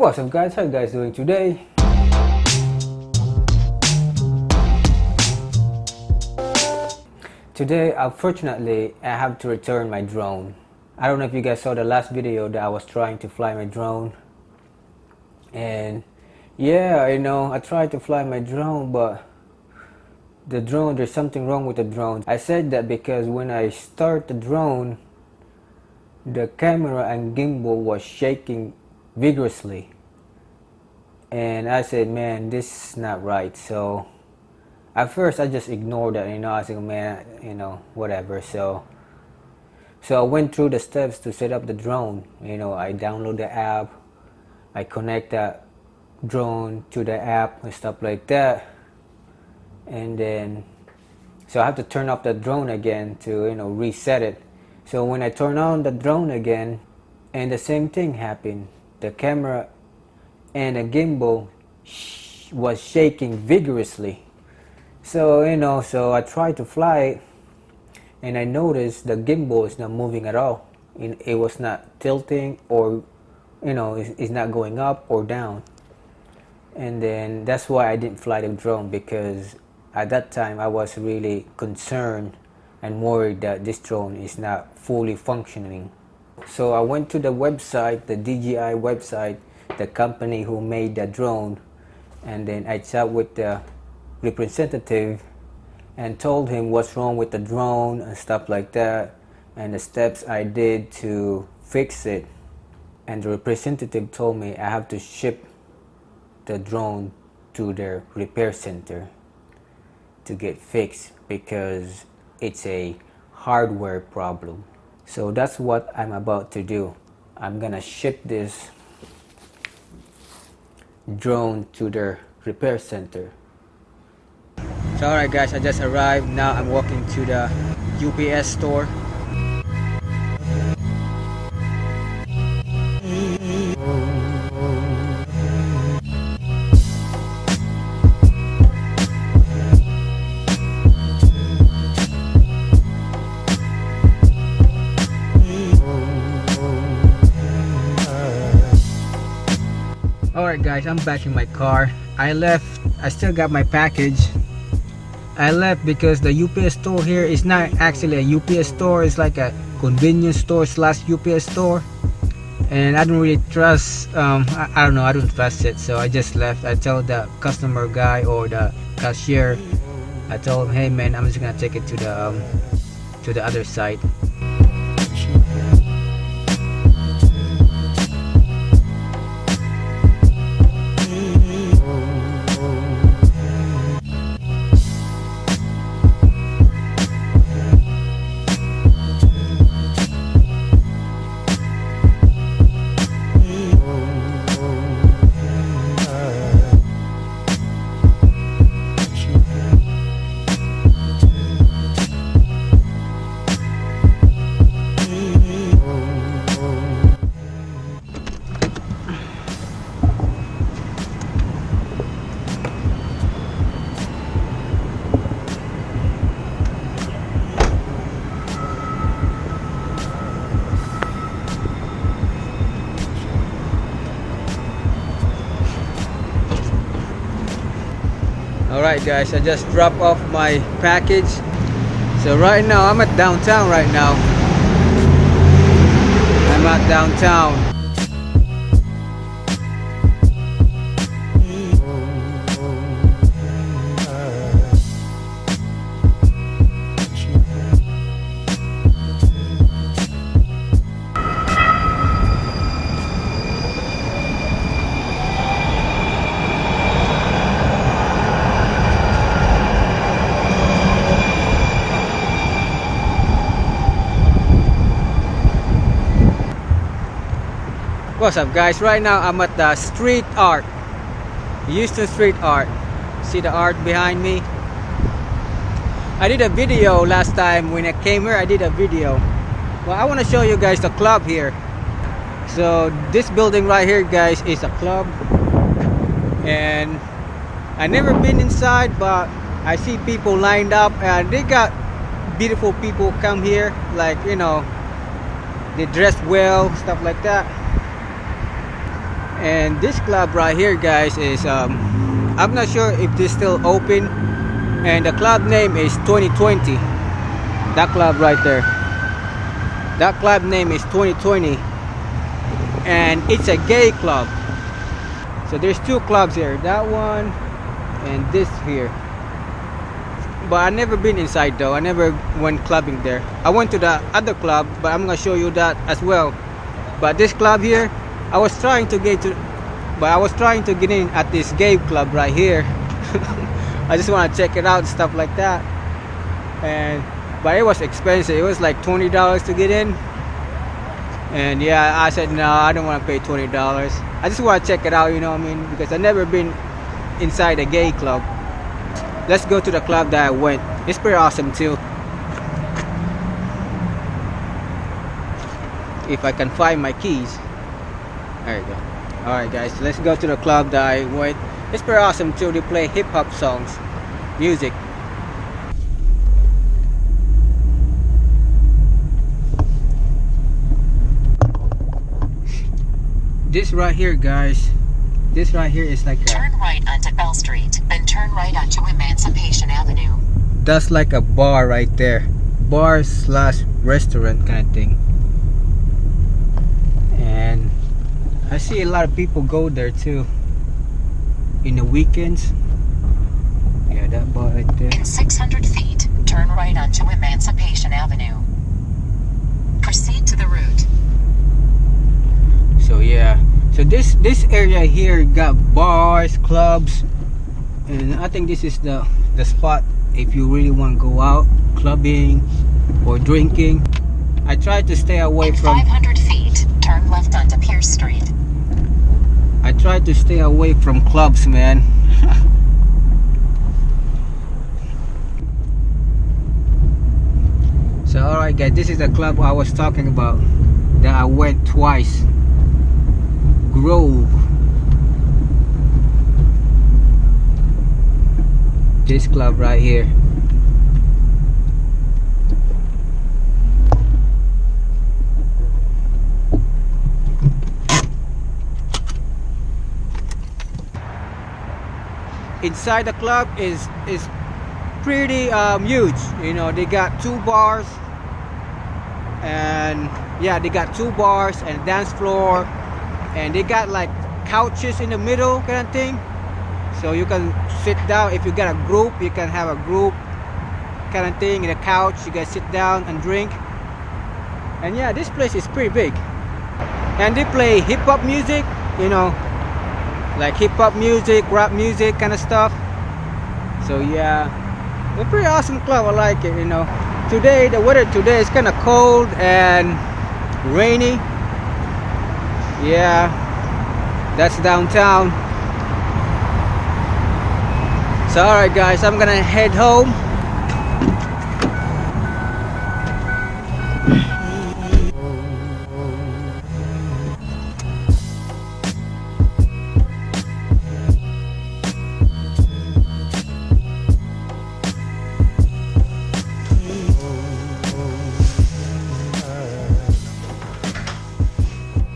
What's up guys, how you guys doing today? Today, unfortunately, I have to return my drone. I don't know if you guys saw the last video that I was trying to fly my drone. And yeah, I tried to fly my drone, but there's something wrong with the drone. I said that because when I start the drone, the camera and gimbal was shaking vigorously. And I said, man, this is not right. So at first I just ignored that, I said, man, whatever. So I went through the steps to set up the drone. I download the app, I connect that drone to the app and stuff like that. And then, so I have to turn off the drone again to, reset it. So when I turn on the drone again, and the same thing happened. The camera and the gimbal was shaking vigorously. So, so I tried to fly it, and I noticed the gimbal is not moving at all. It was not tilting, or, it's not going up or down. And then that's why I didn't fly the drone, because at that time I was really concerned and worried that this drone is not fully functioning. So I went to the website, the DJI website, the company who made the drone, and then I chat with the representative and told him what's wrong with the drone and stuff like that, and the steps I did to fix it. And the representative told me I have to ship the drone to their repair center to get fixed because it's a hardware problem. So that's what I'm about to do. I'm gonna ship this drone to their repair center. So alright guys, I just arrived. Now I'm walking to the UPS store. Alright guys, I'm back in my car. I still got my package. I left because the UPS store here is not actually a UPS store. It's like a convenience store slash UPS store. And I don't really trust, I don't know, I don't trust it. So I just left. I told the customer guy or the cashier, I told him, hey man, I'm just gonna take it to the other side. Alright guys, I just dropped off my package. So right now I'm at downtown right now. I'm at downtown. What's up guys, right now I'm at the street art, Houston street art. See the art behind me? I did a video last time when I came here. I did a video. Well, I want to show you guys the club here. So this building right here guys is a club, and I never been inside, but I see people lined up and they got beautiful people come here, like they dress well, stuff like that. And this club right here, guys, is I'm not sure if this still open, and the club name is 2020. That club right there, that club name is 2020, and it's a gay club. So there's two clubs here, that one and this here. But I never been inside though. I never went clubbing there. I went to the other club, but I'm gonna show you that as well. But this club here, I was trying to get in at this gay club right here. I just want to check it out, stuff like that. But it was expensive. It was like $20 to get in. And yeah, I said no, I don't want to pay $20. I just want to check it out, you know what I mean? Because I never been inside a gay club. Let's go to the club that I went. It's pretty awesome too. If I can find my keys. There you go. Alright guys, let's go to the club that I went. It's pretty awesome too. They play hip hop songs, music. This right here, guys. This right here is like a... Turn right onto Bell Street, then turn right onto Emancipation Avenue. That's like a bar right there. Bar slash restaurant kind of thing. And I see a lot of people go there too. In the weekends. Yeah, that bar right there. In 600 feet, turn right onto Emancipation Avenue. Proceed to the route. So yeah. So this area here got bars, clubs, and I think this is the spot if you really want to go out clubbing or drinking. I try to stay away from 500 feet, turn left onto Pierce Street. I try to stay away from clubs, man. So alright guys, this is the club I was talking about that I went twice. Grove. This club right here. Inside the club is pretty huge. You know, they got two bars, and yeah, they got two bars and a dance floor. And they got like couches in the middle kind of thing, so you can sit down. If you got a group, you can have a group kind of thing in a couch. You guys sit down and drink. And yeah, this place is pretty big. And they play hip-hop music, you know, like hip-hop music, rap music kind of stuff. So yeah, it's a pretty awesome club. I like it, you know. Today, the weather today is kind of cold and rainy. Yeah, that's downtown. So alright guys, I'm gonna head home.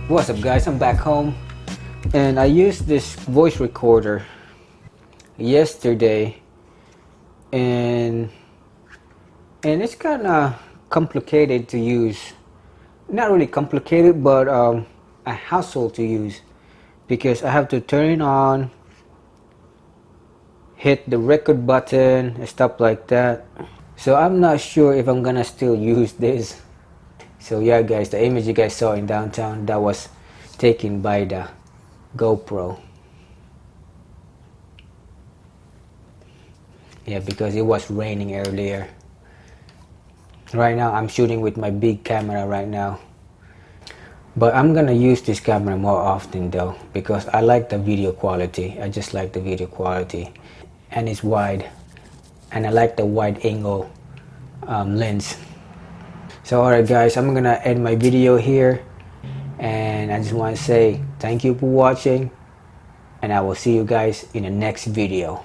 What's up guys, I'm back home, and I used this voice recorder yesterday, and it's kind of complicated to use. Not really complicated, but a hassle to use, because I have to turn it on, hit the record button and stuff like that. So I'm not sure if I'm gonna still use this. So yeah guys, the image you guys saw in downtown, that was taken by the GoPro. Yeah, because it was raining earlier. Right now I'm shooting with my big camera right now. But I'm gonna use this camera more often though, because I like the video quality. I just like the video quality. And it's wide. And I like the wide angle lens. So alright guys, I'm gonna end my video here, and I just want to say thank you for watching, and I will see you guys in the next video.